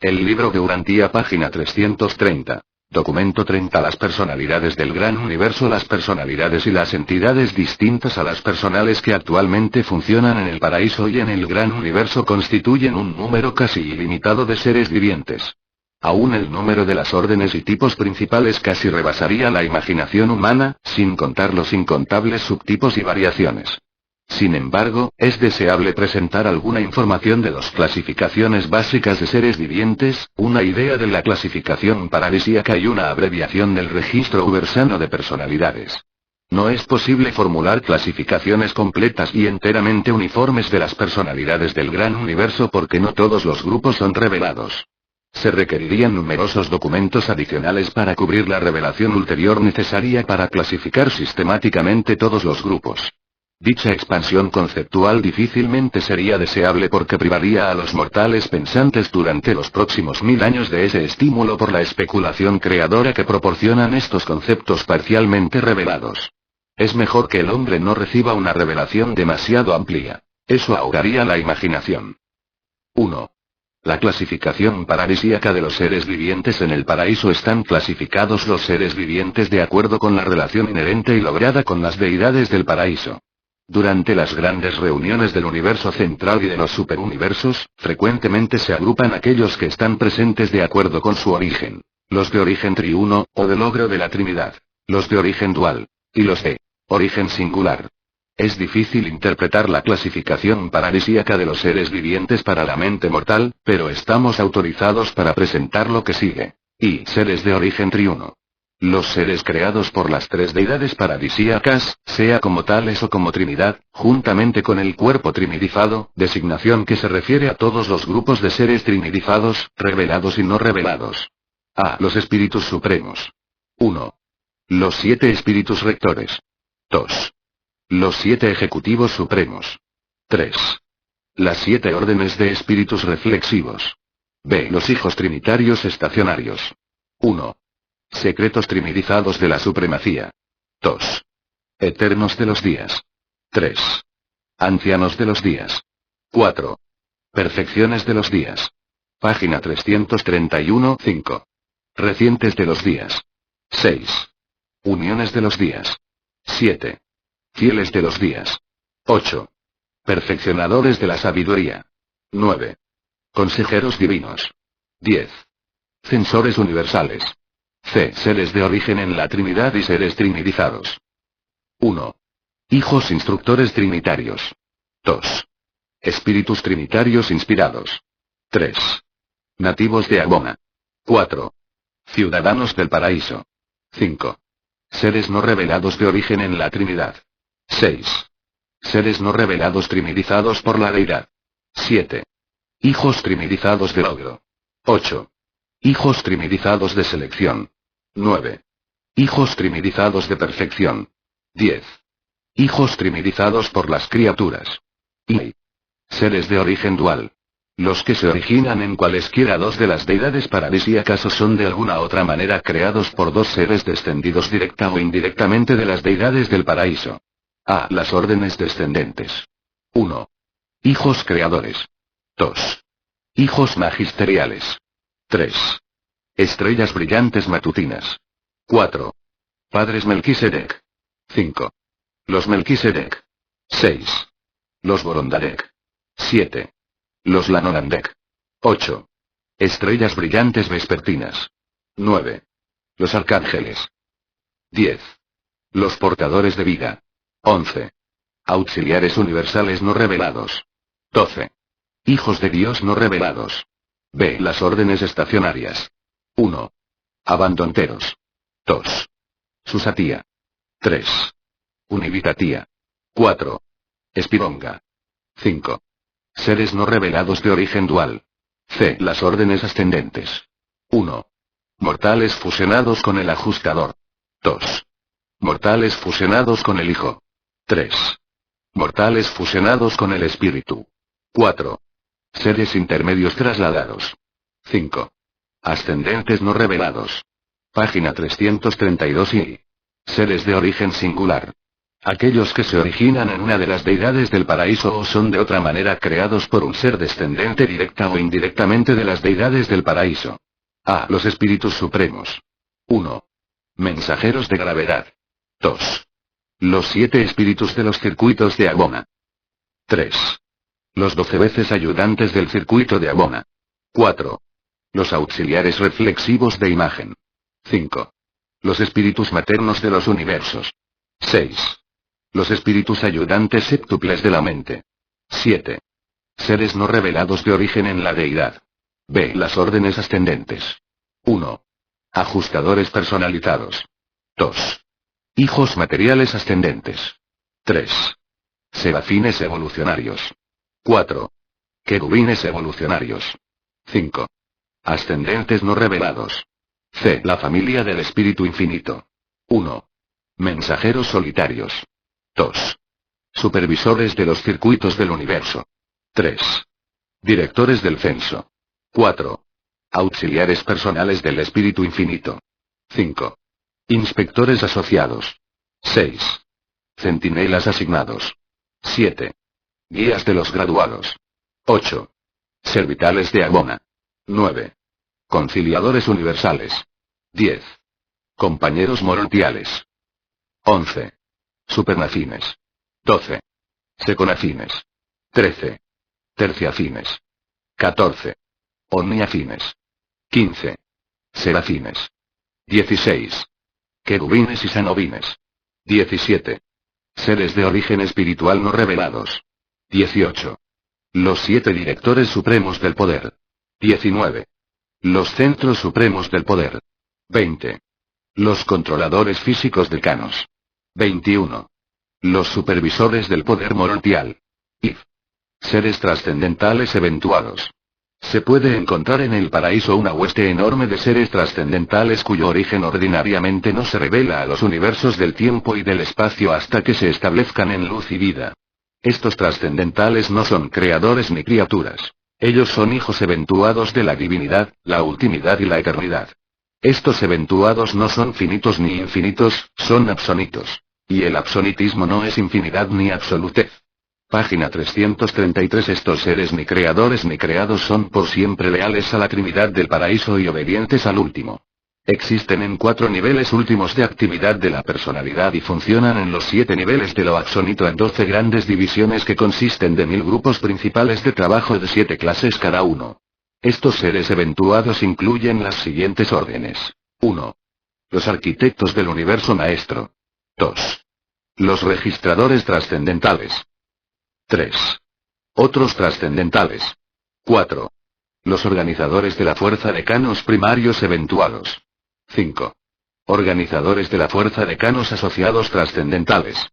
El libro de Urantía, página 330. Documento 30. Las personalidades del gran universo. Las personalidades y las entidades distintas a las personales que actualmente funcionan en el paraíso y en el gran universo constituyen un número casi ilimitado de seres vivientes. Aún el número de las órdenes y tipos principales casi rebasaría la imaginación humana, sin contar los incontables subtipos y variaciones. Sin embargo, es deseable presentar alguna información de las clasificaciones básicas de seres vivientes, una idea de la clasificación paradisíaca y una abreviación del registro ubersano de personalidades. No es posible formular clasificaciones completas y enteramente uniformes de las personalidades del gran universo porque no todos los grupos son revelados. Se requerirían numerosos documentos adicionales para cubrir la revelación ulterior necesaria para clasificar sistemáticamente todos los grupos. Dicha expansión conceptual difícilmente sería deseable porque privaría a los mortales pensantes durante los próximos 1000 años de ese estímulo por la especulación creadora que proporcionan estos conceptos parcialmente revelados. Es mejor que el hombre no reciba una revelación demasiado amplia. Eso ahogaría la imaginación. 1. La clasificación paradisíaca de los seres vivientes. En el paraíso están clasificados los seres vivientes de acuerdo con la relación inherente y lograda con las deidades del paraíso. Durante las grandes reuniones del universo central y de los superuniversos, frecuentemente se agrupan aquellos que están presentes de acuerdo con su origen, los de origen triuno, o de logro de la Trinidad, los de origen dual, y los de origen singular. Es difícil interpretar la clasificación paradisíaca de los seres vivientes para la mente mortal, pero estamos autorizados para presentar lo que sigue. Y seres de origen triuno. Los seres creados por las tres deidades paradisíacas, sea como tales o como Trinidad, juntamente con el cuerpo trinidizado, designación que se refiere a todos los grupos de seres trinidizados, revelados y no revelados. A. Los espíritus supremos. 1. Los 7 espíritus rectores. 2. Los 7 ejecutivos supremos. 3. Las 7 órdenes de espíritus reflexivos. B. Los hijos trinitarios estacionarios. 1. Secretos trinidizados de la supremacía. 2. Eternos de los días. 3. Ancianos de los días. 4. Perfecciones de los días. Página 331, 5. Recientes de los días. 6. Uniones de los días. 7. Fieles de los días. 8. Perfeccionadores de la sabiduría. 9. Consejeros divinos. 10. Censores universales. C. Seres de origen en la Trinidad y seres trinidizados. 1. Hijos instructores trinitarios. 2. Espíritus trinitarios inspirados. 3. Nativos de Agona. 4. Ciudadanos del paraíso. 5. Seres no revelados de origen en la Trinidad. 6. Seres no revelados trinidizados por la deidad. 7. Hijos trinidizados de logro. 8. Hijos trinidizados de selección. 9. Hijos trinidizados de perfección. 10. Hijos trinidizados por las criaturas. Y seres de origen dual. Los que se originan en cualesquiera dos de las deidades paradisíacas o son de alguna otra manera creados por dos seres descendidos directa o indirectamente de las deidades del paraíso. A. Las órdenes descendentes. 1. Hijos creadores. 2. Hijos magisteriales. 3. Estrellas brillantes matutinas. 4. Padres Melquisedec. 5. Los Melquisedec. 6. Los Borondarek. 7. Los Lanonandek. 8. Estrellas brillantes vespertinas. 9. Los arcángeles. 10. Los portadores de vida. 11. Auxiliares universales no revelados. 12. Hijos de Dios no revelados. B. Las órdenes estacionarias. 1. Abandonteros. 2. Susatía. 3. Univitatía. 4. Espironga. 5. Seres no revelados de origen dual. C. Las órdenes ascendentes. 1. Mortales fusionados con el ajustador. 2. Mortales fusionados con el Hijo. 3. Mortales fusionados con el Espíritu. 4. Seres intermedios trasladados. 5. Ascendentes no revelados. Página 332 y seres de origen singular. Aquellos que se originan en una de las deidades del paraíso o son de otra manera creados por un ser descendente directa o indirectamente de las deidades del paraíso. A. Los espíritus supremos. 1. Mensajeros de gravedad. 2. Los 7 espíritus de los circuitos de Abona. 3. Los 12 veces ayudantes del circuito de Abona. 4. Los auxiliares reflexivos de imagen. 5. Los espíritus maternos de los universos. 6. Los espíritus ayudantes séptuples de la mente. 7. Seres no revelados de origen en la deidad. B. Las órdenes ascendentes. 1. Ajustadores personalizados. 2. Hijos materiales ascendentes. 3. Serafines evolucionarios. 4. Querubines evolucionarios. 5. Ascendentes no revelados. C. La familia del espíritu infinito. 1. Mensajeros solitarios. 2. Supervisores de los circuitos del universo. 3. Directores del censo. 4. Auxiliares personales del espíritu infinito. 5. Inspectores asociados. 6. Centinelas asignados. 7. Guías de los graduados. 8. Servitales de Abona. 9. Conciliadores universales. 10. Compañeros morontiales. 11. Supernafines. 12. Seconafines. 13. Terciafines. 14. Omniafines. 15. Serafines. 16. Querubines y sanobines. 17. Seres de origen espiritual no revelados. 18. Los 7 directores supremos del poder. 19. Los centros supremos del poder. 20. Los controladores físicos decanos. 21. Los supervisores del poder morontial. Y seres trascendentales eventuados. Se puede encontrar en el paraíso una hueste enorme de seres trascendentales cuyo origen ordinariamente no se revela a los universos del tiempo y del espacio hasta que se establezcan en luz y vida. Estos trascendentales no son creadores ni criaturas. Ellos son hijos eventuados de la divinidad, la ultimidad y la eternidad. Estos eventuados no son finitos ni infinitos, son absonitos. Y el absonitismo no es infinidad ni absolutez. Página 333. Estos seres ni creadores ni creados son por siempre leales a la Trinidad del paraíso y obedientes al último. Existen en 4 niveles últimos de actividad de la personalidad y funcionan en los 7 niveles de lo absonito en 12 grandes divisiones que consisten de 1000 grupos principales de trabajo de 7 clases cada uno. Estos seres eventuados incluyen las siguientes órdenes. 1. Los arquitectos del universo maestro. 2. Los registradores trascendentales. 3. Otros trascendentales. 4. Los organizadores de la fuerza decanos primarios eventuados. 5. Organizadores de la fuerza decanos asociados trascendentales.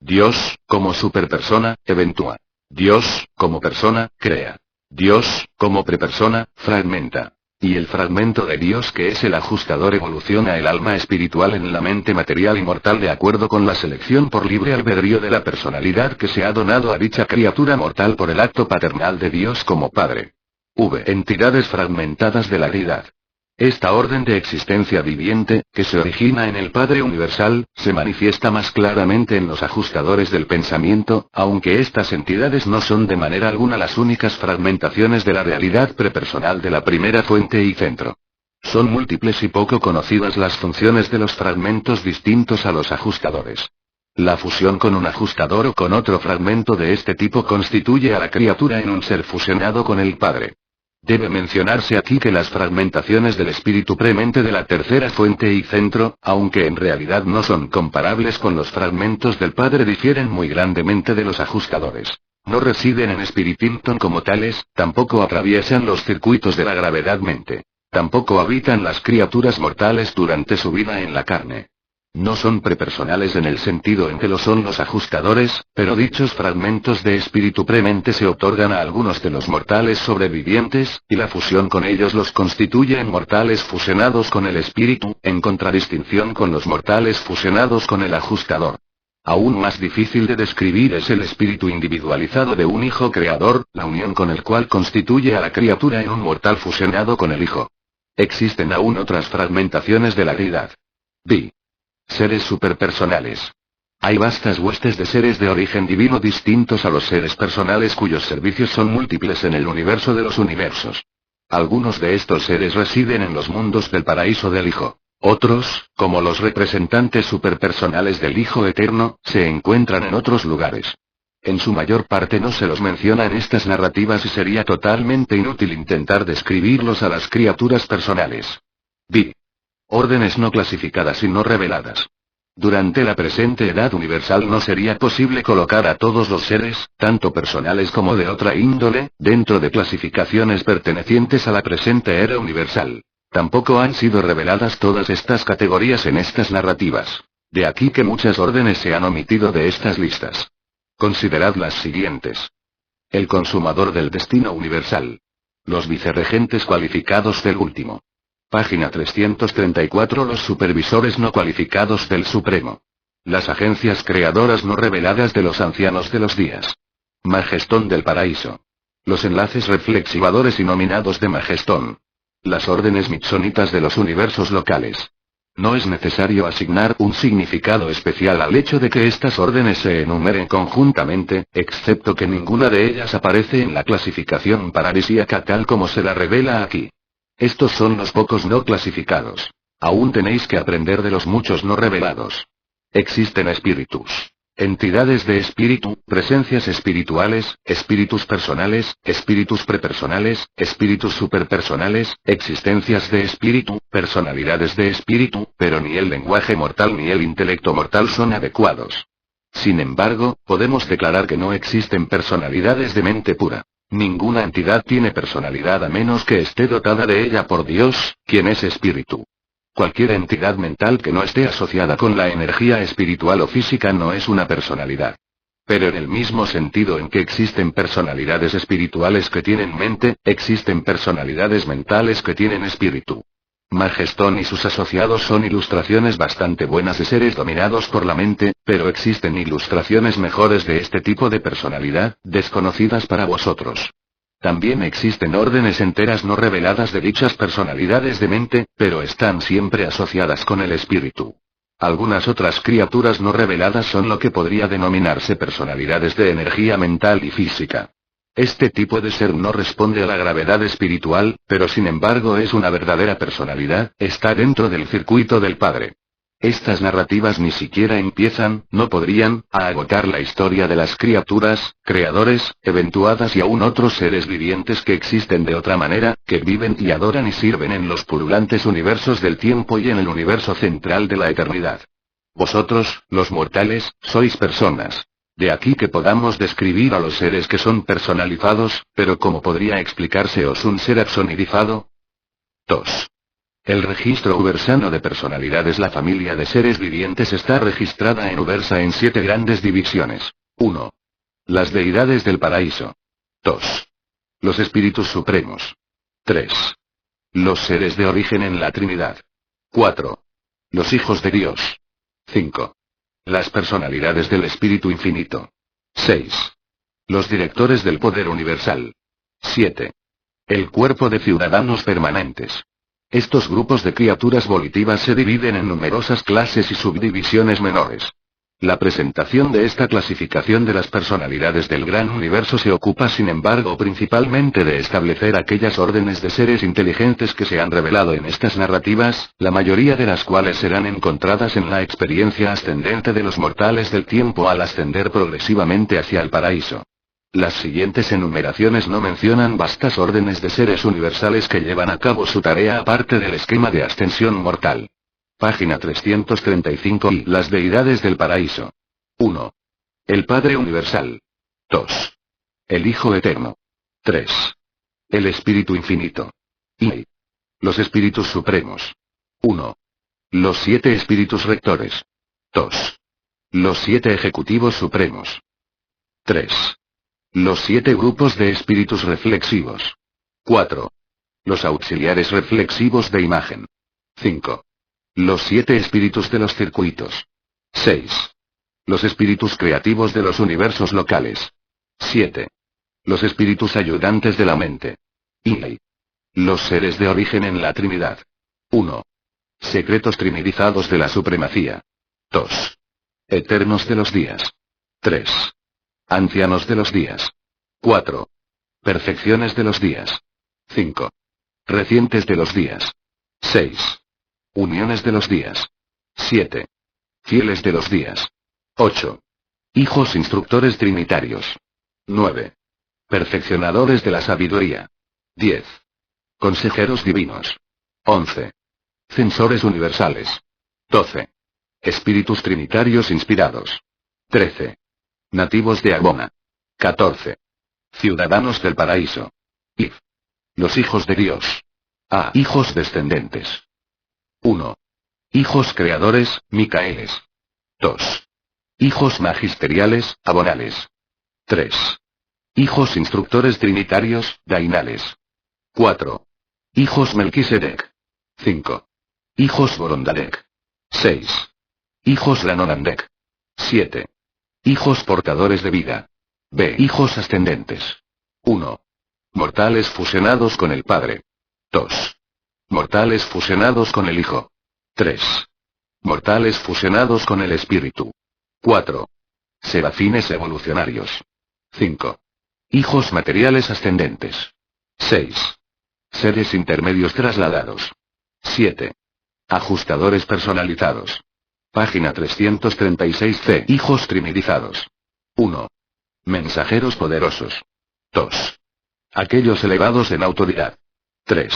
Dios, como superpersona, eventua. Dios, como persona, crea. Dios, como prepersona, fragmenta. Y el fragmento de Dios que es el ajustador evoluciona el alma espiritual en la mente material y mortal de acuerdo con la selección por libre albedrío de la personalidad que se ha donado a dicha criatura mortal por el acto paternal de Dios como Padre. V. Entidades fragmentadas de la deidad. Esta orden de existencia viviente, que se origina en el Padre Universal, se manifiesta más claramente en los ajustadores del pensamiento, aunque estas entidades no son de manera alguna las únicas fragmentaciones de la realidad prepersonal de la primera fuente y centro. Son múltiples y poco conocidas las funciones de los fragmentos distintos a los ajustadores. La fusión con un ajustador o con otro fragmento de este tipo constituye a la criatura en un ser fusionado con el Padre. Debe mencionarse aquí que las fragmentaciones del espíritu premente de la tercera fuente y centro, aunque en realidad no son comparables con los fragmentos del Padre, difieren muy grandemente de los ajustadores. No residen en Spiritilton como tales, tampoco atraviesan los circuitos de la gravedad-mente. Tampoco habitan las criaturas mortales durante su vida en la carne. No son prepersonales en el sentido en que lo son los ajustadores, pero dichos fragmentos de espíritu premente se otorgan a algunos de los mortales sobrevivientes, y la fusión con ellos los constituye en mortales fusionados con el espíritu, en contradistinción con los mortales fusionados con el ajustador. Aún más difícil de describir es el espíritu individualizado de un hijo creador, la unión con el cual constituye a la criatura en un mortal fusionado con el hijo. Existen aún otras fragmentaciones de la deidad. B. Seres superpersonales. Hay vastas huestes de seres de origen divino distintos a los seres personales cuyos servicios son múltiples en el universo de los universos. Algunos de estos seres residen en los mundos del paraíso del Hijo. Otros, como los representantes superpersonales del Hijo Eterno, se encuentran en otros lugares. En su mayor parte no se los menciona en estas narrativas y sería totalmente inútil intentar describirlos a las criaturas personales. B. Órdenes no clasificadas y no reveladas. Durante la presente edad universal no sería posible colocar a todos los seres, tanto personales como de otra índole, dentro de clasificaciones pertenecientes a la presente era universal. Tampoco han sido reveladas todas estas categorías en estas narrativas. De aquí que muchas órdenes se han omitido de estas listas. Considerad las siguientes. El consumador del destino universal. Los vicerregentes cualificados del último. Página 334. Los supervisores no cualificados del Supremo. Las agencias creadoras no reveladas de los ancianos de los días. Majestón del paraíso. Los enlaces reflexivadores y nominados de Majestón. Las órdenes mitsonitas de los universos locales. No es necesario asignar un significado especial al hecho de que estas órdenes se enumeren conjuntamente, excepto que ninguna de ellas aparece en la clasificación paradisíaca tal como se la revela aquí. Estos son los pocos no clasificados. Aún tenéis que aprender de los muchos no revelados. Existen espíritus. Entidades de espíritu, presencias espirituales, espíritus personales, espíritus prepersonales, espíritus superpersonales, existencias de espíritu, personalidades de espíritu, pero ni el lenguaje mortal ni el intelecto mortal son adecuados. Sin embargo, podemos declarar que no existen personalidades de mente pura. Ninguna entidad tiene personalidad a menos que esté dotada de ella por Dios, quien es espíritu. Cualquier entidad mental que no esté asociada con la energía espiritual o física no es una personalidad. Pero en el mismo sentido en que existen personalidades espirituales que tienen mente, existen personalidades mentales que tienen espíritu. Majestón y sus asociados son ilustraciones bastante buenas de seres dominados por la mente, pero existen ilustraciones mejores de este tipo de personalidad, desconocidas para vosotros. También existen órdenes enteras no reveladas de dichas personalidades de mente, pero están siempre asociadas con el espíritu. Algunas otras criaturas no reveladas son lo que podría denominarse personalidades de energía mental y física. Este tipo de ser no responde a la gravedad espiritual, pero sin embargo es una verdadera personalidad, está dentro del circuito del Padre. Estas narrativas ni siquiera empiezan, no podrían, a agotar la historia de las criaturas, creadores, eventuadas y aún otros seres vivientes que existen de otra manera, que viven y adoran y sirven en los pululantes universos del tiempo y en el universo central de la eternidad. Vosotros, los mortales, sois personas. De aquí que podamos describir a los seres que son personalizados, pero ¿cómo podría explicárseos un ser absonidizado? 2. El registro ubersano de personalidades. La familia de seres vivientes está registrada en Ubersa en 7 grandes divisiones. 1. Las deidades del paraíso. 2. Los espíritus supremos. 3. Los seres de origen en la Trinidad. 4. Los hijos de Dios. 5. Las personalidades del Espíritu Infinito. 6. Los directores del poder universal. 7. El cuerpo de ciudadanos permanentes. Estos grupos de criaturas volitivas se dividen en numerosas clases y subdivisiones menores. La presentación de esta clasificación de las personalidades del gran universo se ocupa sin embargo principalmente de establecer aquellas órdenes de seres inteligentes que se han revelado en estas narrativas, la mayoría de las cuales serán encontradas en la experiencia ascendente de los mortales del tiempo al ascender progresivamente hacia el paraíso. Las siguientes enumeraciones no mencionan vastas órdenes de seres universales que llevan a cabo su tarea aparte del esquema de ascensión mortal. Página 335 y las deidades del paraíso. 1. El Padre Universal. 2. El Hijo Eterno. 3. El Espíritu Infinito. Y los Espíritus Supremos. 1. Los 7 Espíritus Rectores. 2. Los 7 Ejecutivos Supremos. 3. Los 7 grupos de espíritus reflexivos. 4. Los auxiliares reflexivos de imagen. 5. Los 7 espíritus de los circuitos. 6. Los espíritus creativos de los universos locales. 7. Los espíritus ayudantes de la mente. Y los seres de origen en la Trinidad. 1. Secretos trinidizados de la supremacía. 2. Eternos de los días. 3. Ancianos de los días. 4. Perfecciones de los días. 5. Recientes de los días. 6. Uniones de los días. 7. Fieles de los días. 8. Hijos instructores trinitarios. 9. Perfeccionadores de la sabiduría. 10. Consejeros divinos. 11. Censores universales. 12. Espíritus trinitarios inspirados. 13. Nativos de Agona. 14. Ciudadanos del paraíso. If. Los hijos de Dios. A. Hijos descendentes. 1. Hijos creadores, Micaeles. 2. Hijos magisteriales, Abonales. 3. Hijos instructores trinitarios, Dainales. 4. Hijos Melquisedec. 5. Hijos Borondadec. 6. Hijos Ranonandec. 7. Hijos portadores de vida. B. Hijos ascendentes. 1. Mortales fusionados con el Padre. 2. Mortales fusionados con el Hijo. 3. Mortales fusionados con el Espíritu. 4. Serafines evolucionarios. 5. Hijos materiales ascendentes. 6. Seres intermedios trasladados. 7. Ajustadores personalizados. Página 336c. Hijos trinitizados. 1. Mensajeros poderosos. 2. Aquellos elevados en autoridad. 3.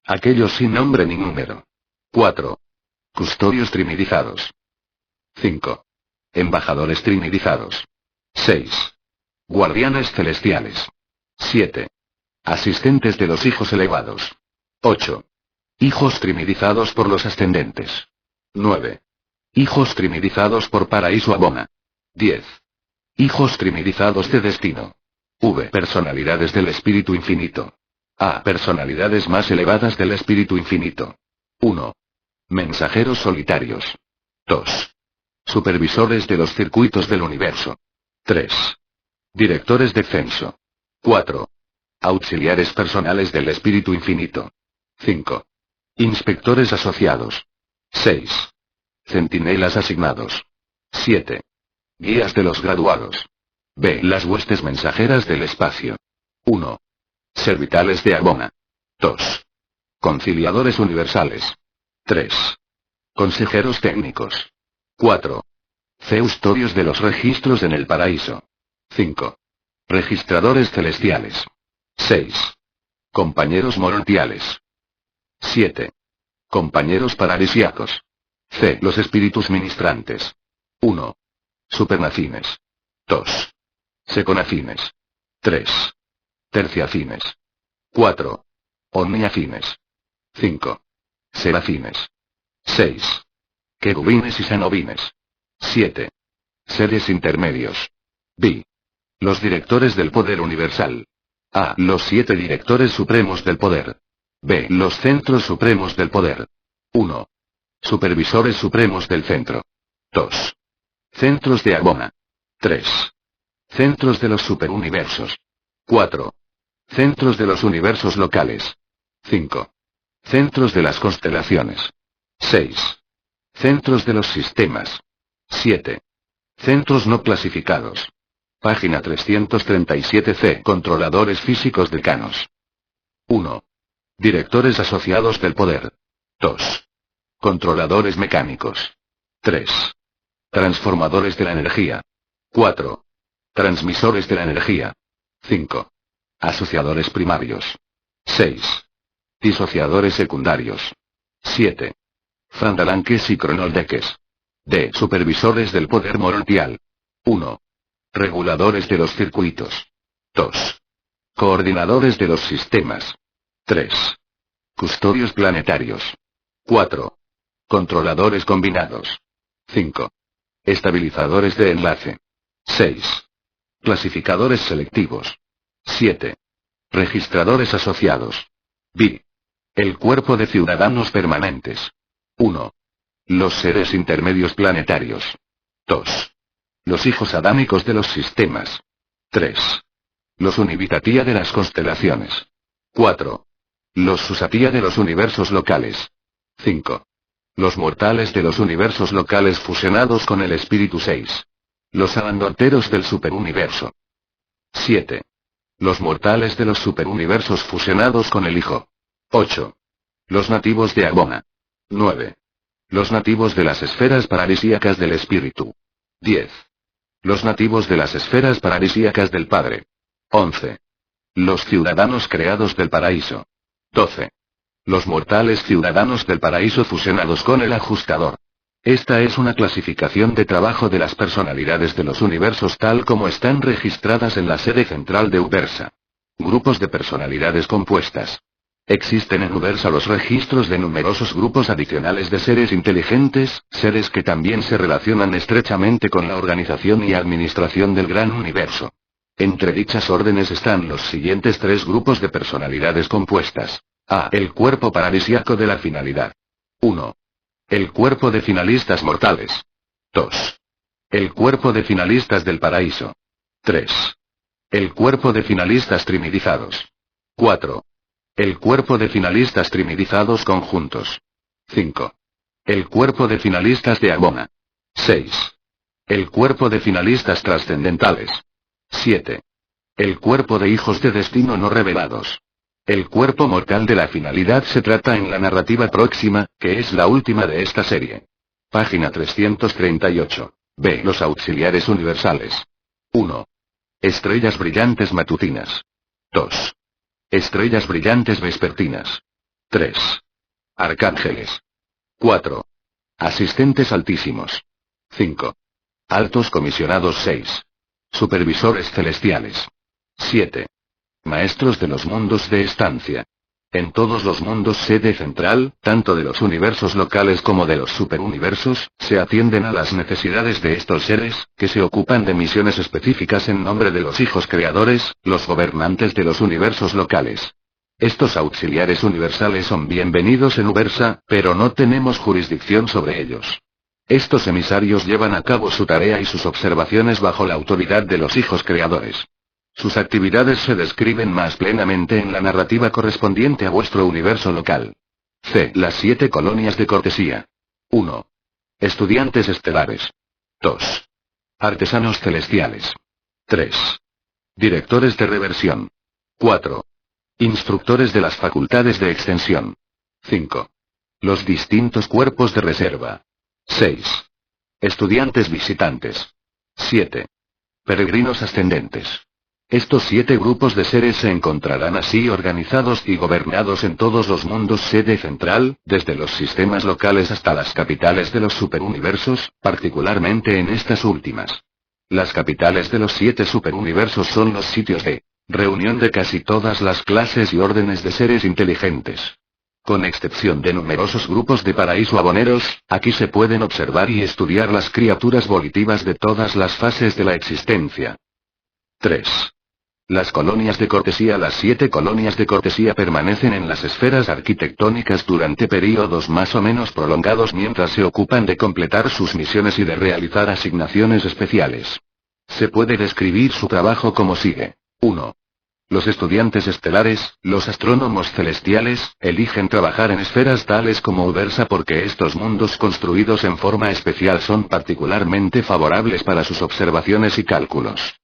Aquellos sin nombre ni número. 4. Custodios trinitizados. 5. Embajadores trinitizados. 6. Guardianes celestiales. 7. Asistentes de los hijos elevados. 8. Hijos trinitizados por los ascendentes. 9. Hijos trinitizados por Paraíso Abona. 10. Hijos trinitizados de destino. V. Personalidades del Espíritu Infinito. A. Personalidades más elevadas del Espíritu Infinito. 1. Mensajeros solitarios. 2. Supervisores de los circuitos del universo. 3. Directores de censo. 4. Auxiliares personales del Espíritu Infinito. 5. Inspectores asociados. 6. Centinelas asignados. 7. Guías de los graduados. B. Las huestes mensajeras del espacio. 1. Servitales de Agona. 2. Conciliadores universales. 3. Consejeros técnicos. 4. Custodios de los registros en el paraíso. 5. Registradores celestiales. 6. Compañeros morontiales. 7. Compañeros paradisíacos. C. Los espíritus ministrantes. 1. Supernafines. 2. Seconafines. 3. Terciafines. 4. Omniafines. 5. Serafines. 6. Querubines y sanobines. 7. Seres intermedios. B. Los directores del poder universal. A. Los 7 directores supremos del poder. B. Los centros supremos del poder. 1. Supervisores supremos del centro. 2. Centros de Agona. 3. Centros de los superuniversos. 4. Centros de los universos locales. 5. Centros de las constelaciones. 6. Centros de los sistemas. 7. Centros no clasificados. Página 337c. Controladores físicos decanos. 1. Directores asociados del poder. 2. Controladores mecánicos. 3. Transformadores de la energía. 4. Transmisores de la energía. 5. Asociadores primarios. 6. Disociadores secundarios. 7. Fandalanques y cronoldeques. D. Supervisores del poder morontial. 1. Reguladores de los circuitos. 2. Coordinadores de los sistemas. 3. Custodios planetarios. 4. Controladores combinados. 5. Estabilizadores de enlace. 6. Clasificadores selectivos. 7. Registradores asociados. B. El cuerpo de ciudadanos permanentes. 1. Los seres intermedios planetarios. 2. Los hijos adámicos de los sistemas. 3. Los Univitatía de las constelaciones. 4. Los Susatía de los universos locales. 5. Los mortales de los universos locales fusionados con el espíritu 6. Los abandoneros del superuniverso. 7. Los mortales de los superuniversos fusionados con el Hijo. 8. Los nativos de Agona. 9. Los nativos de las esferas paradisíacas del espíritu. 10. Los nativos de las esferas paradisíacas del Padre. 11. Los ciudadanos creados del paraíso. 12. Los mortales ciudadanos del paraíso fusionados con el ajustador. Esta es una clasificación de trabajo de las personalidades de los universos tal como están registradas en la sede central de Ubersa. Grupos de personalidades compuestas. Existen en Ubersa los registros de numerosos grupos adicionales de seres inteligentes, seres que también se relacionan estrechamente con la organización y administración del gran universo. Entre dichas órdenes están los siguientes tres grupos de personalidades compuestas. A. El cuerpo paradisíaco de la finalidad. 1. El cuerpo de finalistas mortales. 2. El cuerpo de finalistas del paraíso. 3. El cuerpo de finalistas trinidizados. 4. El cuerpo de finalistas trinidizados conjuntos. 5. El cuerpo de finalistas de Agona. 6. El cuerpo de finalistas trascendentales. 7. El cuerpo de hijos de destino no revelados. El cuerpo mortal de la finalidad se trata en la narrativa próxima, que es la última de esta serie. Página 338. B. Los auxiliares universales. 1. Estrellas brillantes matutinas. 2. Estrellas brillantes vespertinas. 3. Arcángeles. 4. Asistentes altísimos. 5. Altos comisionados 6. Supervisores celestiales. 7. Maestros de los mundos de estancia. En todos los mundos sede central, tanto de los universos locales como de los superuniversos, se atienden a las necesidades de estos seres, que se ocupan de misiones específicas en nombre de los hijos creadores, los gobernantes de los universos locales. Estos auxiliares universales son bienvenidos en Ubersa, pero no tenemos jurisdicción sobre ellos. Estos emisarios llevan a cabo su tarea y sus observaciones bajo la autoridad de los hijos creadores. Sus actividades se describen más plenamente en la narrativa correspondiente a vuestro universo local. C. Las 7 colonias de cortesía. 1. Estudiantes estelares. 2. Artesanos celestiales. 3. Directores de reversión. 4. Instructores de las facultades de extensión. 5. Los distintos cuerpos de reserva. 6. Estudiantes visitantes. 7. Peregrinos ascendentes. Estos 7 grupos de seres se encontrarán así organizados y gobernados en todos los mundos sede central, desde los sistemas locales hasta las capitales de los superuniversos, particularmente en estas últimas. Las capitales de los 7 superuniversos son los sitios de reunión de casi todas las clases y órdenes de seres inteligentes. Con excepción de numerosos grupos de paraíso aboneros, aquí se pueden observar y estudiar las criaturas volitivas de todas las fases de la existencia. 3. Las colonias de cortesía. Las 7 colonias de cortesía permanecen en las esferas arquitectónicas durante períodos más o menos prolongados mientras se ocupan de completar sus misiones y de realizar asignaciones especiales. Se puede describir su trabajo como sigue. 1. Los estudiantes estelares, los astrónomos celestiales, eligen trabajar en esferas tales como Ubersa porque estos mundos construidos en forma especial son particularmente favorables para sus observaciones y cálculos.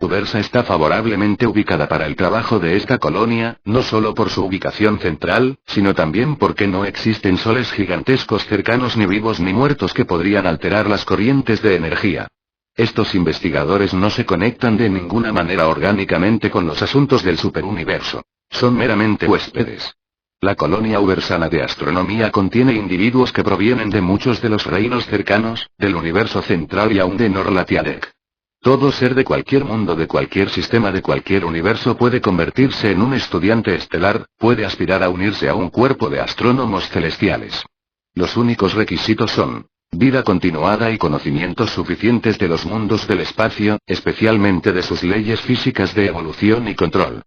Ubersa está favorablemente ubicada para el trabajo de esta colonia, no solo por su ubicación central, sino también porque no existen soles gigantescos cercanos ni vivos ni muertos que podrían alterar las corrientes de energía. Estos investigadores no se conectan de ninguna manera orgánicamente con los asuntos del superuniverso. Son meramente huéspedes. La colonia ubersana de astronomía contiene individuos que provienen de muchos de los reinos cercanos, del universo central y aún de Norlatiadec. Todo ser de cualquier mundo, de cualquier sistema, de cualquier universo puede convertirse en un estudiante estelar, puede aspirar a unirse a un cuerpo de astrónomos celestiales. Los únicos requisitos son vida continuada y conocimientos suficientes de los mundos del espacio, especialmente de sus leyes físicas de evolución y control.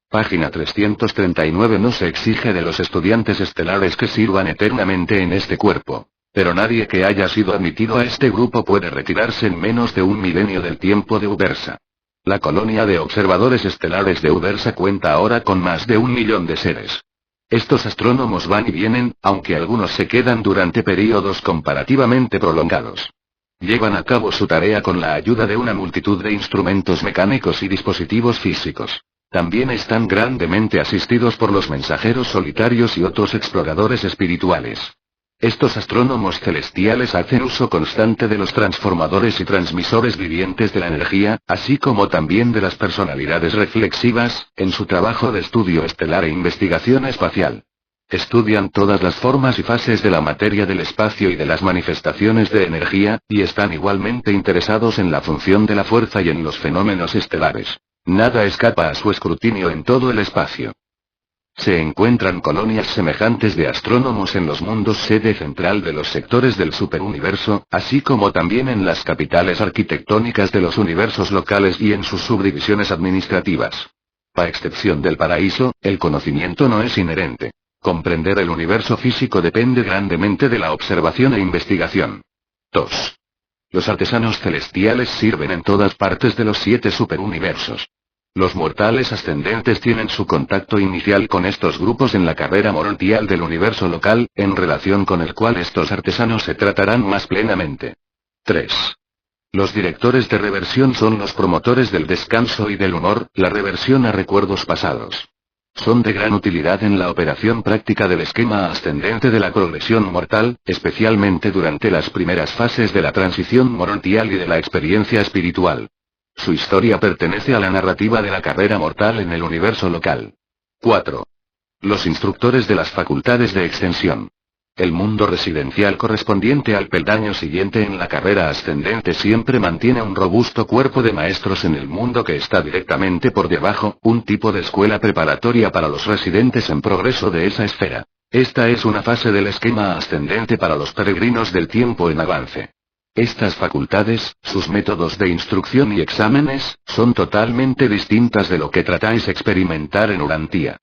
Página 339. No se exige de los estudiantes estelares que sirvan eternamente en este cuerpo. Pero nadie que haya sido admitido a este grupo puede retirarse en menos de un milenio del tiempo de Ubersa. La colonia de observadores estelares de Ubersa cuenta ahora con más de 1 millón de seres. Estos astrónomos van y vienen, aunque algunos se quedan durante períodos comparativamente prolongados. Llevan a cabo su tarea con la ayuda de una multitud de instrumentos mecánicos y dispositivos físicos. También están grandemente asistidos por los mensajeros solitarios y otros exploradores espirituales. Estos astrónomos celestiales hacen uso constante de los transformadores y transmisores vivientes de la energía, así como también de las personalidades reflexivas, en su trabajo de estudio estelar e investigación espacial. Estudian todas las formas y fases de la materia del espacio y de las manifestaciones de energía, y están igualmente interesados en la función de la fuerza y en los fenómenos estelares. Nada escapa a su escrutinio en todo el espacio. Se encuentran colonias semejantes de astrónomos en los mundos sede central de los sectores del superuniverso, así como también en las capitales arquitectónicas de los universos locales y en sus subdivisiones administrativas. A excepción del paraíso, el conocimiento no es inherente. Comprender el universo físico depende grandemente de la observación e investigación. 2. Los artesanos celestiales sirven en todas partes de los 7 superuniversos. Los mortales ascendentes tienen su contacto inicial con estos grupos en la carrera morontial del universo local, en relación con el cual estos artesanos se tratarán más plenamente. 3. Los directores de reversión son los promotores del descanso y del humor, la reversión a recuerdos pasados. Son de gran utilidad en la operación práctica del esquema ascendente de la progresión mortal, especialmente durante las primeras fases de la transición morontial y de la experiencia espiritual. Su historia pertenece a la narrativa de la carrera mortal en el universo local. 4. Los instructores de las facultades de extensión. El mundo residencial correspondiente al peldaño siguiente en la carrera ascendente siempre mantiene un robusto cuerpo de maestros en el mundo que está directamente por debajo, un tipo de escuela preparatoria para los residentes en progreso de esa esfera. Esta es una fase del esquema ascendente para los peregrinos del tiempo en avance. Estas facultades, sus métodos de instrucción y exámenes, son totalmente distintas de lo que tratáis experimentar en Urantia.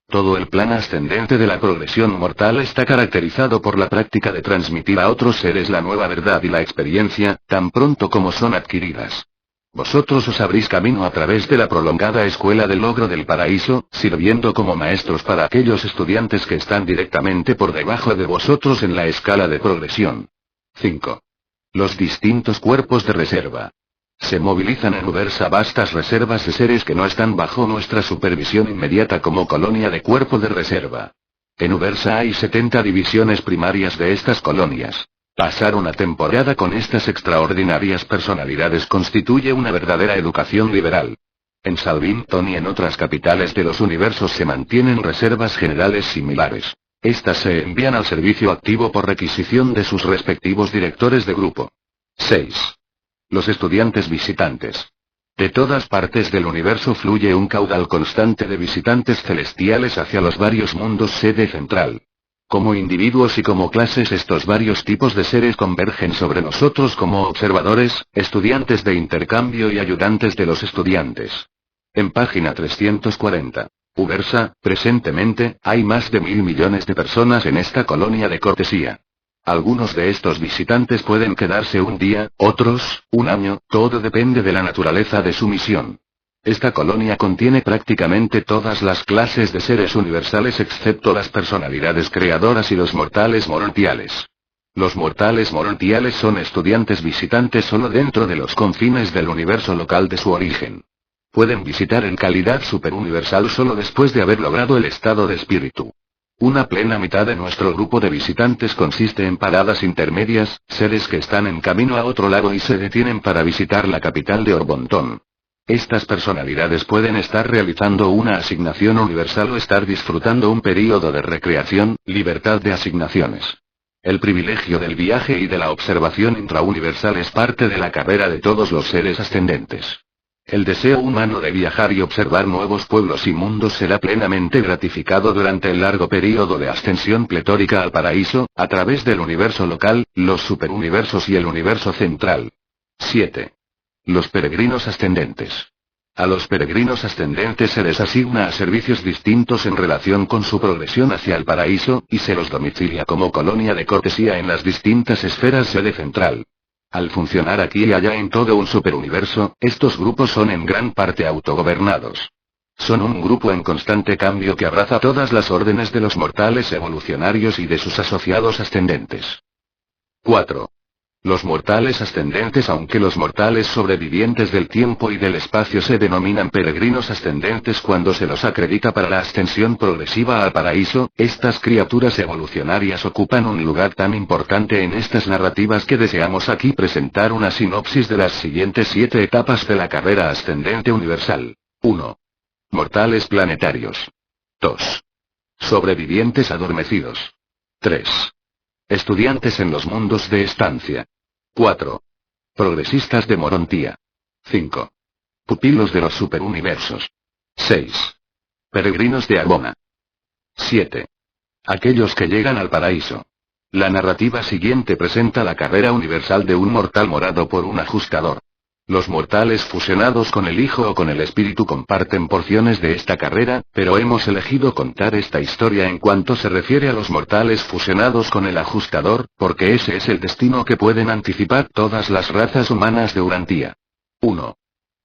Todo el plan ascendente de la progresión mortal está caracterizado por la práctica de transmitir a otros seres la nueva verdad y la experiencia, tan pronto como son adquiridas. Vosotros os abrís camino a través de la prolongada escuela del logro del paraíso, sirviendo como maestros para aquellos estudiantes que están directamente por debajo de vosotros en la escala de progresión. 5. Los distintos cuerpos de reserva. Se movilizan en Ubersa vastas reservas de seres que no están bajo nuestra supervisión inmediata como colonia de cuerpo de reserva. En Ubersa hay 70 divisiones primarias de estas colonias. Pasar una temporada con estas extraordinarias personalidades constituye una verdadera educación liberal. En Salvington y en otras capitales de los universos se mantienen reservas generales similares. Estas se envían al servicio activo por requisición de sus respectivos directores de grupo. 6. Los estudiantes visitantes. De todas partes del universo fluye un caudal constante de visitantes celestiales hacia los varios mundos sede central. Como individuos y como clases, estos varios tipos de seres convergen sobre nosotros como observadores, estudiantes de intercambio y ayudantes de los estudiantes. En página 340. Ubersa, presentemente, hay más de 1.000 millones de personas en esta colonia de cortesía. Algunos de estos visitantes pueden quedarse un día, otros, un año, todo depende de la naturaleza de su misión. Esta colonia contiene prácticamente todas las clases de seres universales excepto las personalidades creadoras y los mortales morontiales. Los mortales morontiales son estudiantes visitantes solo dentro de los confines del universo local de su origen. Pueden visitar en calidad superuniversal solo después de haber logrado el estado de espíritu. Una plena mitad de nuestro grupo de visitantes consiste en paradas intermedias, seres que están en camino a otro lado y se detienen para visitar la capital de Orbontón. Estas personalidades pueden estar realizando una asignación universal o estar disfrutando un período de recreación, libertad de asignaciones. El privilegio del viaje y de la observación intrauniversal es parte de la carrera de todos los seres ascendentes. El deseo humano de viajar y observar nuevos pueblos y mundos será plenamente gratificado durante el largo período de ascensión pletórica al paraíso, a través del universo local, los superuniversos y el universo central. 7. Los peregrinos ascendentes. A los peregrinos ascendentes se les asigna a servicios distintos en relación con su progresión hacia el paraíso, y se los domicilia como colonia de cortesía en las distintas esferas sede central. Al funcionar aquí y allá en todo un superuniverso, estos grupos son en gran parte autogobernados. Son un grupo en constante cambio que abraza todas las órdenes de los mortales evolucionarios y de sus asociados ascendentes. 4. Los mortales ascendentes. Aunque los mortales sobrevivientes del tiempo y del espacio se denominan peregrinos ascendentes cuando se los acredita para la ascensión progresiva al paraíso, estas criaturas evolucionarias ocupan un lugar tan importante en estas narrativas que deseamos aquí presentar una sinopsis de las siguientes 7 etapas de la carrera ascendente universal. 1. Mortales planetarios. 2. Sobrevivientes adormecidos. 3. Estudiantes en los mundos de estancia. 4. Progresistas de Morontía. 5. Pupilos de los superuniversos. 6. Peregrinos de Arbona. 7. Aquellos que llegan al paraíso. La narrativa siguiente presenta la carrera universal de un mortal morado por un ajustador. Los mortales fusionados con el Hijo o con el Espíritu comparten porciones de esta carrera, pero hemos elegido contar esta historia en cuanto se refiere a los mortales fusionados con el ajustador, porque ese es el destino que pueden anticipar todas las razas humanas de Urantía. 1.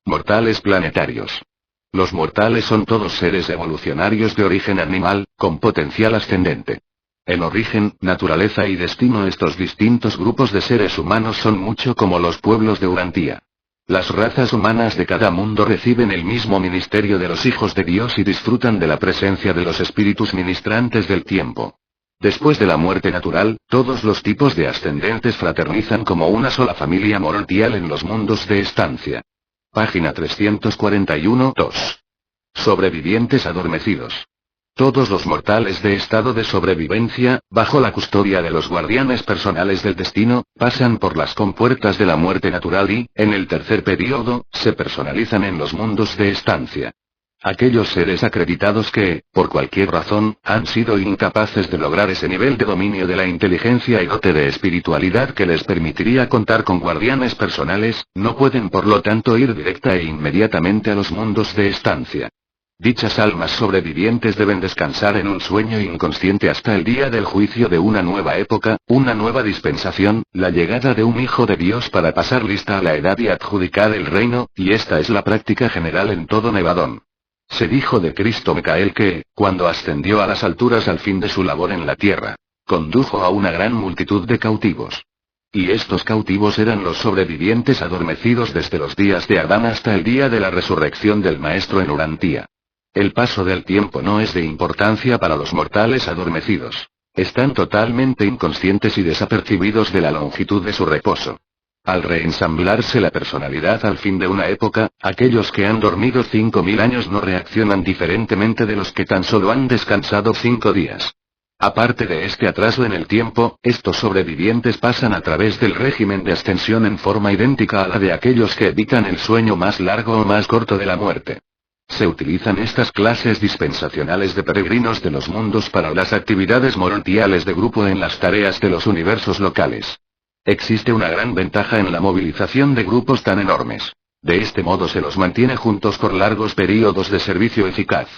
Mortales planetarios. Los mortales son todos seres evolucionarios de origen animal, con potencial ascendente. En origen, naturaleza y destino estos distintos grupos de seres humanos son mucho como los pueblos de Urantía. Las razas humanas de cada mundo reciben el mismo ministerio de los hijos de Dios y disfrutan de la presencia de los espíritus ministrantes del tiempo. Después de la muerte natural, todos los tipos de ascendentes fraternizan como una sola familia morontial en los mundos de estancia. Página 341. 2. Sobrevivientes adormecidos. Todos los mortales de estado de sobrevivencia, bajo la custodia de los guardianes personales del destino, pasan por las compuertas de la muerte natural y, en el tercer período, se personalizan en los mundos de estancia. Aquellos seres acreditados que, por cualquier razón, han sido incapaces de lograr ese nivel de dominio de la inteligencia y dote de espiritualidad que les permitiría contar con guardianes personales, no pueden por lo tanto ir directa e inmediatamente a los mundos de estancia. Dichas almas sobrevivientes deben descansar en un sueño inconsciente hasta el día del juicio de una nueva época, una nueva dispensación, la llegada de un Hijo de Dios para pasar lista a la edad y adjudicar el reino, y esta es la práctica general en todo Nevadón. Se dijo de Cristo Micael que, cuando ascendió a las alturas al fin de su labor en la tierra, condujo a una gran multitud de cautivos. Y estos cautivos eran los sobrevivientes adormecidos desde los días de Adán hasta el día de la resurrección del Maestro en Urantía. El paso del tiempo no es de importancia para los mortales adormecidos. Están totalmente inconscientes y desapercibidos de la longitud de su reposo. Al reensamblarse la personalidad al fin de una época, aquellos que han dormido 5000 años no reaccionan diferentemente de los que tan solo han descansado 5 días. Aparte de este atraso en el tiempo, estos sobrevivientes pasan a través del régimen de ascensión en forma idéntica a la de aquellos que evitan el sueño más largo o más corto de la muerte. Se utilizan estas clases dispensacionales de peregrinos de los mundos para las actividades morontiales de grupo en las tareas de los universos locales. Existe una gran ventaja en la movilización de grupos tan enormes. De este modo se los mantiene juntos por largos períodos de servicio eficaz.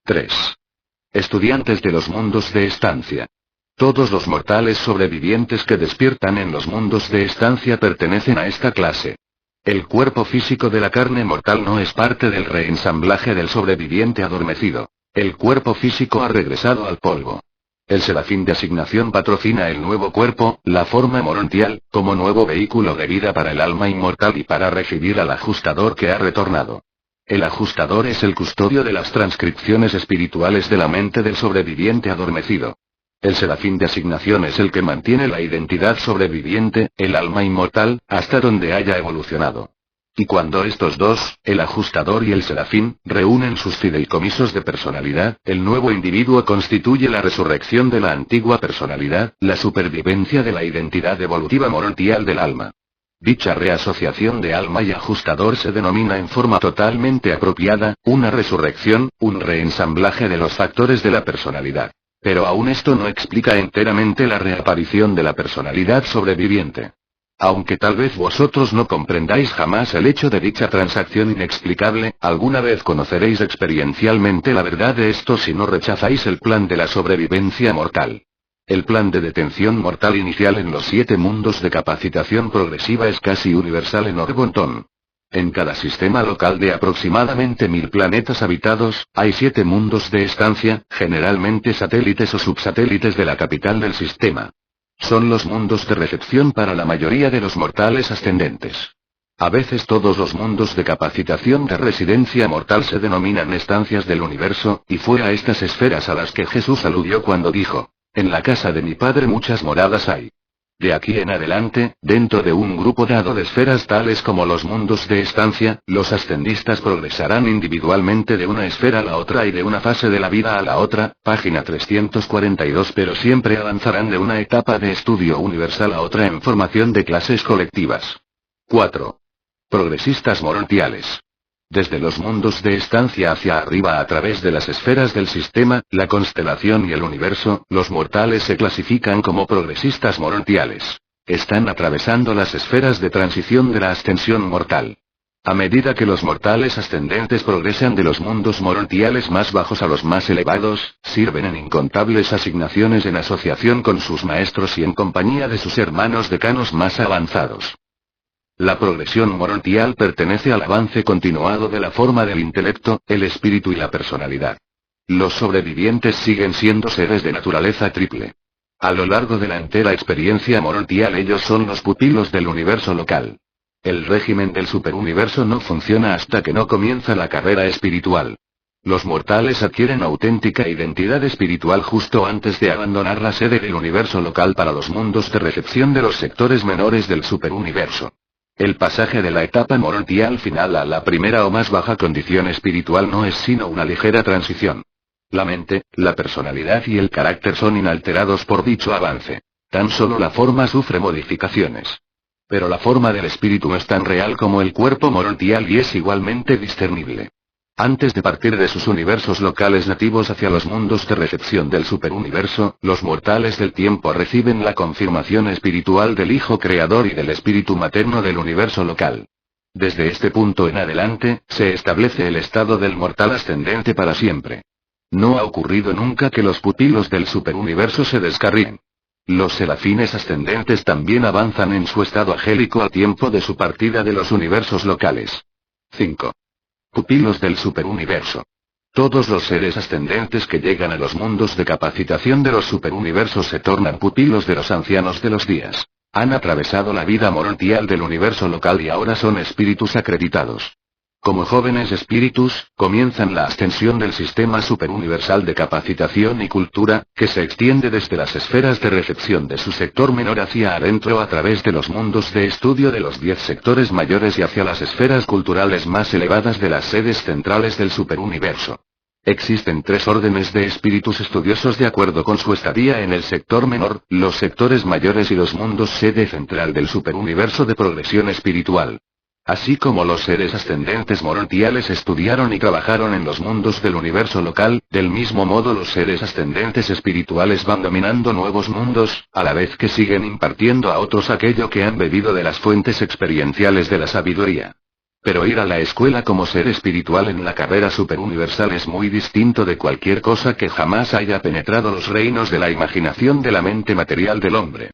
3. Estudiantes de los mundos de estancia. Todos los mortales sobrevivientes que despiertan en los mundos de estancia pertenecen a esta clase. El cuerpo físico de la carne mortal no es parte del reensamblaje del sobreviviente adormecido. El cuerpo físico ha regresado al polvo. El serafín de asignación patrocina el nuevo cuerpo, la forma morontial, como nuevo vehículo de vida para el alma inmortal y para recibir al ajustador que ha retornado. El ajustador es el custodio de las transcripciones espirituales de la mente del sobreviviente adormecido. El serafín de asignación es el que mantiene la identidad sobreviviente, el alma inmortal, hasta donde haya evolucionado. Y cuando estos dos, el ajustador y el serafín, reúnen sus fideicomisos de personalidad, el nuevo individuo constituye la resurrección de la antigua personalidad, la supervivencia de la identidad evolutiva morontial del alma. Dicha reasociación de alma y ajustador se denomina en forma totalmente apropiada, una resurrección, un reensamblaje de los factores de la personalidad. Pero aún esto no explica enteramente la reaparición de la personalidad sobreviviente. Aunque tal vez vosotros no comprendáis jamás el hecho de dicha transacción inexplicable, alguna vez conoceréis experiencialmente la verdad de esto si no rechazáis el plan de la sobrevivencia mortal. El plan de detención mortal inicial en los 7 mundos de capacitación progresiva es casi universal en Orgontón. En cada sistema local de aproximadamente 1000 planetas habitados, hay 7 mundos de estancia, generalmente satélites o subsatélites de la capital del sistema. Son los mundos de recepción para la mayoría de los mortales ascendentes. A veces todos los mundos de capacitación de residencia mortal se denominan estancias del universo, y fue a estas esferas a las que Jesús aludió cuando dijo: en la casa de mi Padre muchas moradas hay. De aquí en adelante, dentro de un grupo dado de esferas tales como los mundos de estancia, los ascendistas progresarán individualmente de una esfera a la otra y de una fase de la vida a la otra, página 342, pero siempre avanzarán de una etapa de estudio universal a otra en formación de clases colectivas. 4. Progresistas morontiales. Desde los mundos de estancia hacia arriba a través de las esferas del sistema, la constelación y el universo, los mortales se clasifican como progresistas morontiales. Están atravesando las esferas de transición de la ascensión mortal. A medida que los mortales ascendentes progresan de los mundos morontiales más bajos a los más elevados, sirven en incontables asignaciones en asociación con sus maestros y en compañía de sus hermanos decanos más avanzados. La progresión morontial pertenece al avance continuado de la forma del intelecto, el espíritu y la personalidad. Los sobrevivientes siguen siendo seres de naturaleza triple. A lo largo de la entera experiencia morontial ellos son los pupilos del universo local. El régimen del superuniverso no funciona hasta que no comienza la carrera espiritual. Los mortales adquieren auténtica identidad espiritual justo antes de abandonar la sede del universo local para los mundos de recepción de los sectores menores del superuniverso. El pasaje de la etapa morontial final a la primera o más baja condición espiritual no es sino una ligera transición. La mente, la personalidad y el carácter son inalterados por dicho avance. Tan solo la forma sufre modificaciones. Pero la forma del espíritu es tan real como el cuerpo morontial y es igualmente discernible. Antes de partir de sus universos locales nativos hacia los mundos de recepción del superuniverso, los mortales del tiempo reciben la confirmación espiritual del Hijo Creador y del espíritu materno del universo local. Desde este punto en adelante, se establece el estado del mortal ascendente para siempre. No ha ocurrido nunca que los pupilos del superuniverso se descarríen. Los serafines ascendentes también avanzan en su estado angélico a tiempo de su partida de los universos locales. 5. Pupilos del superuniverso. Todos los seres ascendentes que llegan a los mundos de capacitación de los superuniversos se tornan pupilos de los ancianos de los días. Han atravesado la vida morontial del universo local y ahora son espíritus acreditados. Como jóvenes espíritus, comienzan la ascensión del sistema superuniversal de capacitación y cultura, que se extiende desde las esferas de recepción de su sector menor hacia adentro a través de los mundos de estudio de los 10 sectores mayores y hacia las esferas culturales más elevadas de las sedes centrales del superuniverso. Existen 3 órdenes de espíritus estudiosos de acuerdo con su estadía en el sector menor, los sectores mayores y los mundos sede central del superuniverso de progresión espiritual. Así como los seres ascendentes morontiales estudiaron y trabajaron en los mundos del universo local, del mismo modo los seres ascendentes espirituales van dominando nuevos mundos, a la vez que siguen impartiendo a otros aquello que han bebido de las fuentes experienciales de la sabiduría. Pero ir a la escuela como ser espiritual en la carrera superuniversal es muy distinto de cualquier cosa que jamás haya penetrado los reinos de la imaginación de la mente material del hombre.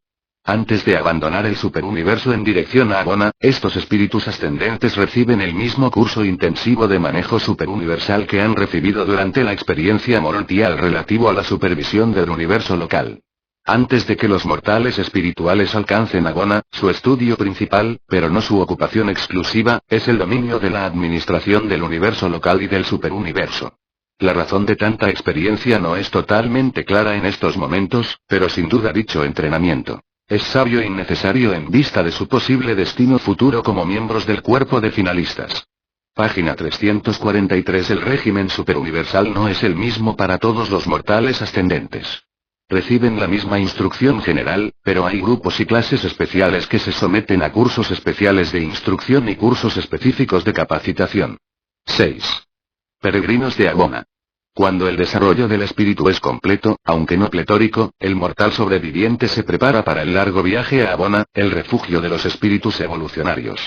Antes de abandonar el superuniverso en dirección a Agona, estos espíritus ascendentes reciben el mismo curso intensivo de manejo superuniversal que han recibido durante la experiencia morontial relativo a la supervisión del universo local. Antes de que los mortales espirituales alcancen Agona, su estudio principal, pero no su ocupación exclusiva, es el dominio de la administración del universo local y del superuniverso. La razón de tanta experiencia no es totalmente clara en estos momentos, pero sin duda dicho entrenamiento es sabio y necesario en vista de su posible destino futuro como miembros del cuerpo de finalistas. Página 343. El régimen superuniversal no es el mismo para todos los mortales ascendentes. Reciben la misma instrucción general, pero hay grupos y clases especiales que se someten a cursos especiales de instrucción y cursos específicos de capacitación. 6. Peregrinos de Agona. Cuando el desarrollo del espíritu es completo, aunque no pletórico, el mortal sobreviviente se prepara para el largo viaje a Agona, el refugio de los espíritus evolucionarios.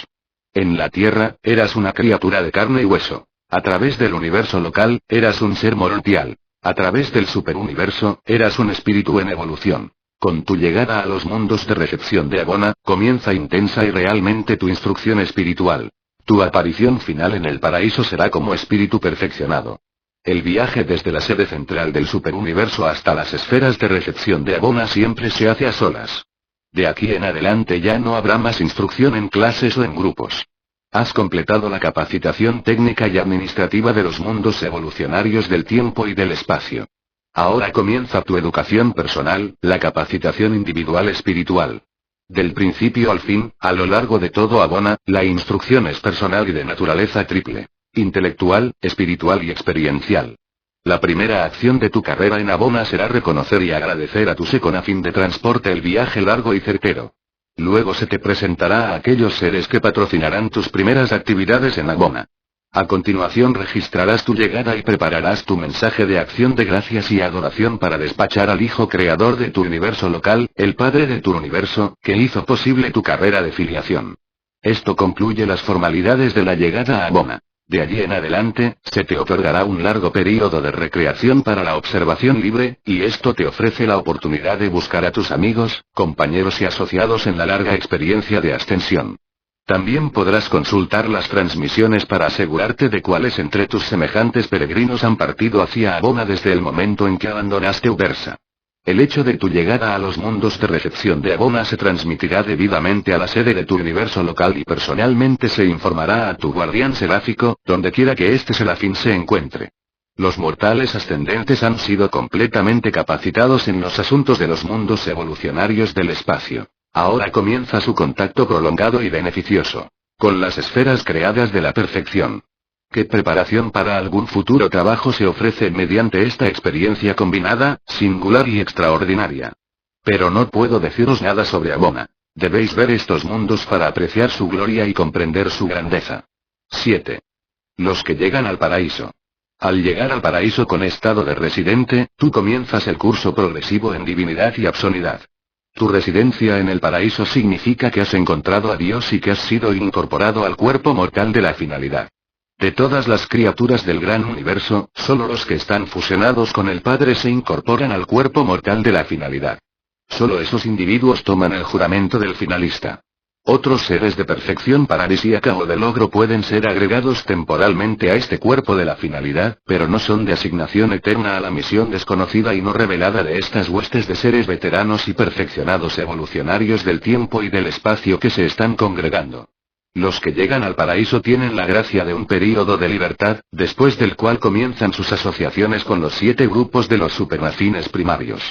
En la Tierra, eras una criatura de carne y hueso. A través del universo local, eras un ser morontial. A través del superuniverso, eras un espíritu en evolución. Con tu llegada a los mundos de recepción de Agona, comienza intensa y realmente tu instrucción espiritual. Tu aparición final en el paraíso será como espíritu perfeccionado. El viaje desde la sede central del superuniverso hasta las esferas de recepción de Abona siempre se hace a solas. De aquí en adelante ya no habrá más instrucción en clases o en grupos. Has completado la capacitación técnica y administrativa de los mundos evolucionarios del tiempo y del espacio. Ahora comienza tu educación personal, la capacitación individual espiritual. Del principio al fin, a lo largo de todo Abona, la instrucción es personal y de naturaleza triple: intelectual, espiritual y experiencial. La primera acción de tu carrera en Abona será reconocer y agradecer a tu Secon a fin de transporte el viaje largo y certero. Luego se te presentará a aquellos seres que patrocinarán tus primeras actividades en Abona. A continuación registrarás tu llegada y prepararás tu mensaje de acción de gracias y adoración para despachar al Hijo Creador de tu universo local, el Padre de tu universo, que hizo posible tu carrera de filiación. Esto concluye las formalidades de la llegada a Abona. De allí en adelante, se te otorgará un largo período de recreación para la observación libre, y esto te ofrece la oportunidad de buscar a tus amigos, compañeros y asociados en la larga experiencia de ascensión. También podrás consultar las transmisiones para asegurarte de cuáles entre tus semejantes peregrinos han partido hacia Abona desde el momento en que abandonaste Ubersa. El hecho de tu llegada a los mundos de recepción de Abona se transmitirá debidamente a la sede de tu universo local y personalmente se informará a tu guardián seráfico, donde quiera que este serafín se encuentre. Los mortales ascendentes han sido completamente capacitados en los asuntos de los mundos evolucionarios del espacio. Ahora comienza su contacto prolongado y beneficioso con las esferas creadas de la perfección. ¿Qué preparación para algún futuro trabajo se ofrece mediante esta experiencia combinada, singular y extraordinaria? Pero no puedo deciros nada sobre Abona. Debéis ver estos mundos para apreciar su gloria y comprender su grandeza. 7. Los que llegan al paraíso. Al llegar al paraíso con estado de residente, tú comienzas el curso progresivo en divinidad y absonidad. Tu residencia en el paraíso significa que has encontrado a Dios y que has sido incorporado al cuerpo mortal de la finalidad. De todas las criaturas del gran universo, solo los que están fusionados con el Padre se incorporan al cuerpo mortal de la finalidad. Solo esos individuos toman el juramento del finalista. Otros seres de perfección paradisíaca o de logro pueden ser agregados temporalmente a este cuerpo de la finalidad, pero no son de asignación eterna a la misión desconocida y no revelada de estas huestes de seres veteranos y perfeccionados evolucionarios del tiempo y del espacio que se están congregando. Los que llegan al paraíso tienen la gracia de un período de libertad, después del cual comienzan sus asociaciones con los 7 grupos de los supernafines primarios.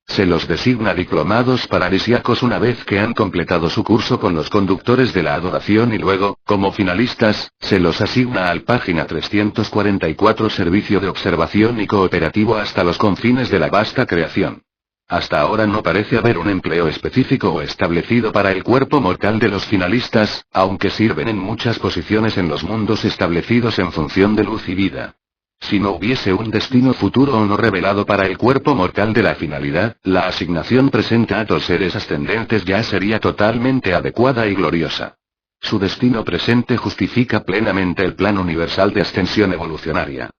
Se los designa diplomados paradisíacos una vez que han completado su curso con los conductores de la adoración y luego, como finalistas, se los asigna al página 344 servicio de observación y cooperativo hasta los confines de la vasta creación. Hasta ahora no parece haber un empleo específico o establecido para el cuerpo mortal de los finalistas, aunque sirven en muchas posiciones en los mundos establecidos en función de luz y vida. Si no hubiese un destino futuro o no revelado para el cuerpo mortal de la finalidad, la asignación presente a los seres ascendentes ya sería totalmente adecuada y gloriosa. Su destino presente justifica plenamente el plan universal de ascensión evolucionaria.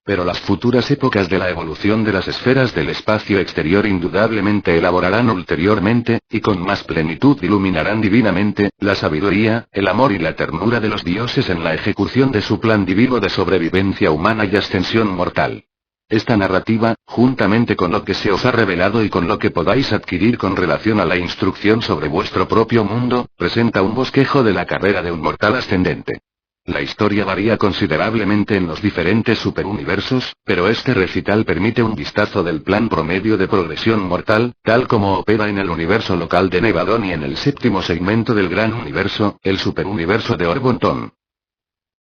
Pero las futuras épocas de la evolución de las esferas del espacio exterior indudablemente elaborarán ulteriormente, y con más plenitud iluminarán divinamente, la sabiduría, el amor y la ternura de los dioses en la ejecución de su plan divino de sobrevivencia humana y ascensión mortal. Esta narrativa, juntamente con lo que se os ha revelado y con lo que podáis adquirir con relación a la instrucción sobre vuestro propio mundo, presenta un bosquejo de la carrera de un mortal ascendente. La historia varía considerablemente en los diferentes superuniversos, pero este recital permite un vistazo del plan promedio de progresión mortal, tal como opera en el universo local de Nevadon y en el séptimo segmento del gran universo, el superuniverso de Orbonton.